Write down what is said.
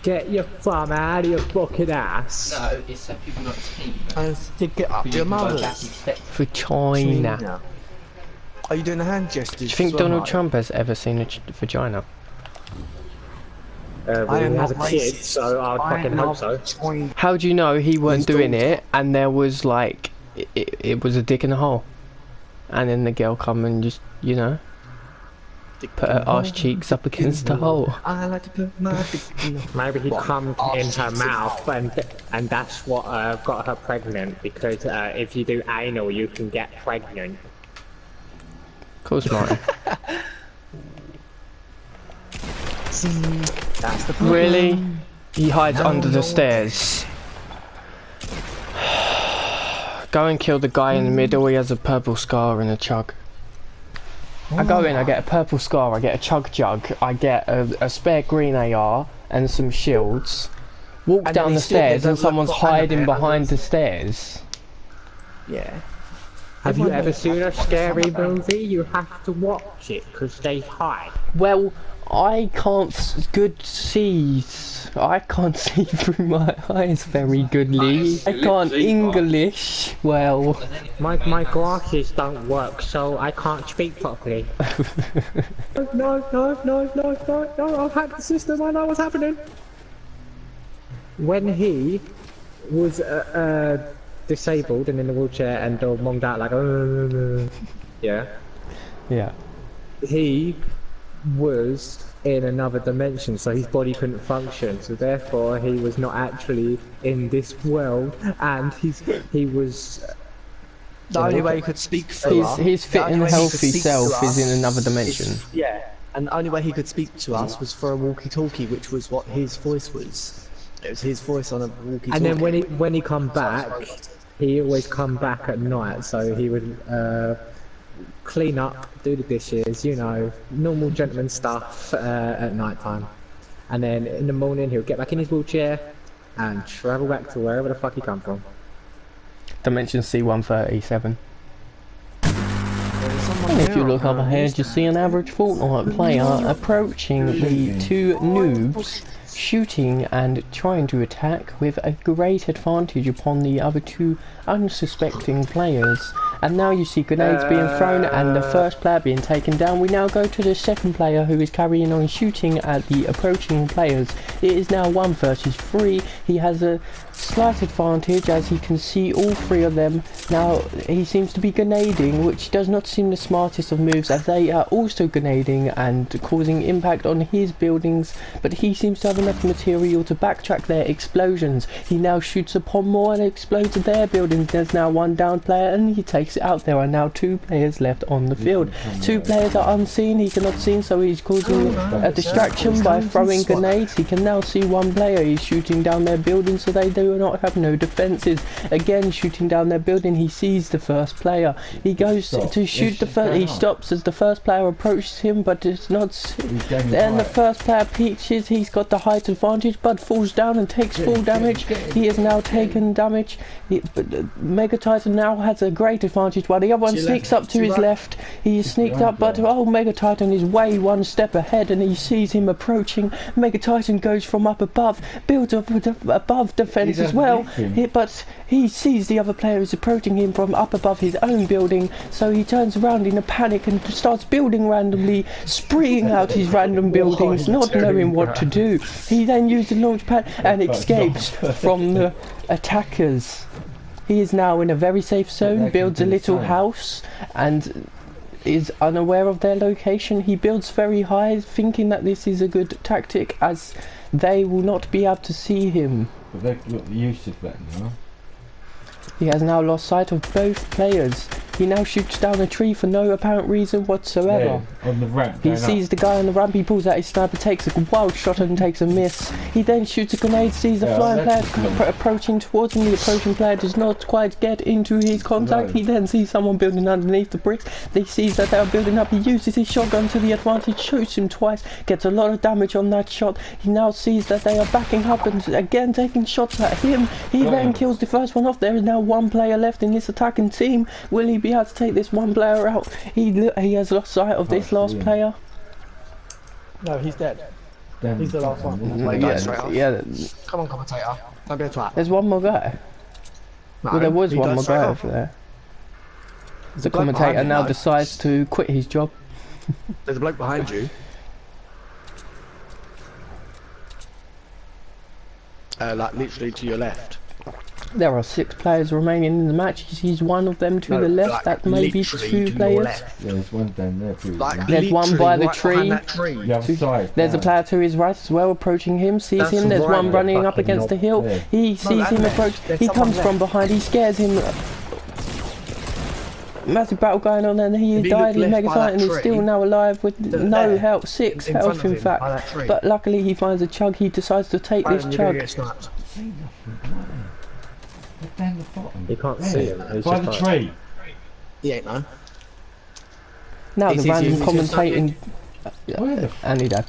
Get your thumb out of your fucking ass. No, it's so people not team. And stick it up your mouth. For China. Are you doing the hand gestures? Do you think Donald Trump has ever seen a vagina? Well, he has a kid, so I fucking hope so. How do you know he weren't doing it and there was like, it was a dick in a hole? And then the girl come and just, you know, put her arse cheeks up against the hole. I like to put my dick in the hole. Maybe he come in her mouth and that's what got her pregnant, because if you do anal you can get pregnant. Of course, Martin. See, that's the problem. Really? He hides under the stairs. Go and kill the guy in the middle, he has a purple scar and a chug. I go in, I get a purple scar, I get a chug jug, I get a spare green AR and some shields. Walk down the stairs and someone's hiding behind the stairs. Yeah. Have you ever seen a scary movie? You have to watch it, because they hide. Well, I can't see through my eyes very goodly. I can't English well. My glasses don't work, so I can't speak properly. No, I've hacked the system, I know what's happening. When he was disabled and in the wheelchair and monged out like, yeah. Yeah. He was in another dimension, so his body couldn't function, so therefore he was not actually in this world, and he was the only way he could speak for us, his fit and healthy self is in another dimension. Yeah, and the only way he could speak to us was for a walkie-talkie, which was what his voice was. It was his voice on a walkie-talkie. And then when he come back, he always come back at night, so he would clean up, do the dishes, you know, normal gentleman stuff at night time. And then in the morning he'll get back in his wheelchair and travel back to wherever the fuck he come from. Dimension C137. And if you look up ahead, you see an average Fortnite player approaching the two noobs, shooting and trying to attack with a great advantage upon the other two unsuspecting players. And now you see grenades being thrown and the first player being taken down. We now go to the second player who is carrying on shooting at the approaching players. It is now 1 versus 3. He has a slight advantage as he can see all three of them. Now he seems to be grenading, which does not seem the smartest of moves as they are also grenading and causing impact on his buildings, but he seems to have enough material to backtrack their explosions. He now shoots upon more and explodes their buildings. There's now one down player and he takes it out. There are now 2 players left on the field. 2 players are unseen, he cannot see, so he's causing a distraction by throwing grenades. He can now see 1 player, he's shooting down their building so they do not have no defences. Again shooting down their building, he sees the first player. He goes to shoot the first, he stops as the first player approaches him, but it's not. Then the first player peaches, he's got the height advantage but falls down and takes full damage. He has now taken damage. Mega Titan now has a great advantage while the other one sneaks up to his left. He is sneaked up, but Mega Titan is way 1 step ahead and he sees him approaching. Mega Titan goes from up above, builds up above defense as well, but he sees the other player is approaching him from up above his own building, so he turns around in a panic and starts building randomly, spreeing out his random buildings, not knowing what to do. He then uses the launch pad and escapes from the attackers. He is now in a very safe zone, builds a little house and is unaware of their location. He builds very high, thinking that this is a good tactic as they will not be able to see him. But they've got the usage better now. He has now lost sight of both players. He now shoots down a tree for no apparent reason whatsoever. Yeah, on the ramp. He sees the guy on the ramp, he pulls out his sniper, takes a wild shot and takes a miss. He then shoots a grenade, sees a flying player approaching towards him. The approaching player does not quite get into his contact. He then sees someone building underneath the bricks. He sees that they are building up. He uses his shotgun to the advantage, shoots him twice, gets a lot of damage on that shot. He now sees that they are backing up and again taking shots at him. He then kills the first one off. There is now 1 player left in this attacking team. Will he be able to take this 1 player out? He has lost sight of this last player. No, he's dead. Then He's the last one. then- Wait, go straight off. Yeah, Come on, commentator. Don't be a twat. there's one more guy. No, Well, there was he one goes more straight guy off. over there. There's The a bloke behind commentator you, now no? decides to quit his job. There's a bloke behind you. Like literally to your left. There are 6 players remaining in the match. He's one of them to No, the left. like, That may be literally 2 to your players. left. Yeah, there's one down there. Too, Like, There's one by the literally right tree. behind that tree. the other side. There's a down. player to his right as well, approaching him, sees That's him, there's right, one you running up fucking against the hill, Yeah. he sees him and approach, there's he someone comes from left. behind, he scares him. Massive battle going on and he If he died looked in left Mega by Sight that and he's tree, still now alive with no there, health, 6 in front health of in him, fact. by that tree. But luckily he finds a chug, he decides to take Brandon, this you're gonna chug. get sniped. They're down the bottom. You can't Yeah. see him. He's By just the like- tree. He ain't no. Now He the sees you, random he says commentating, Where the f- and he died.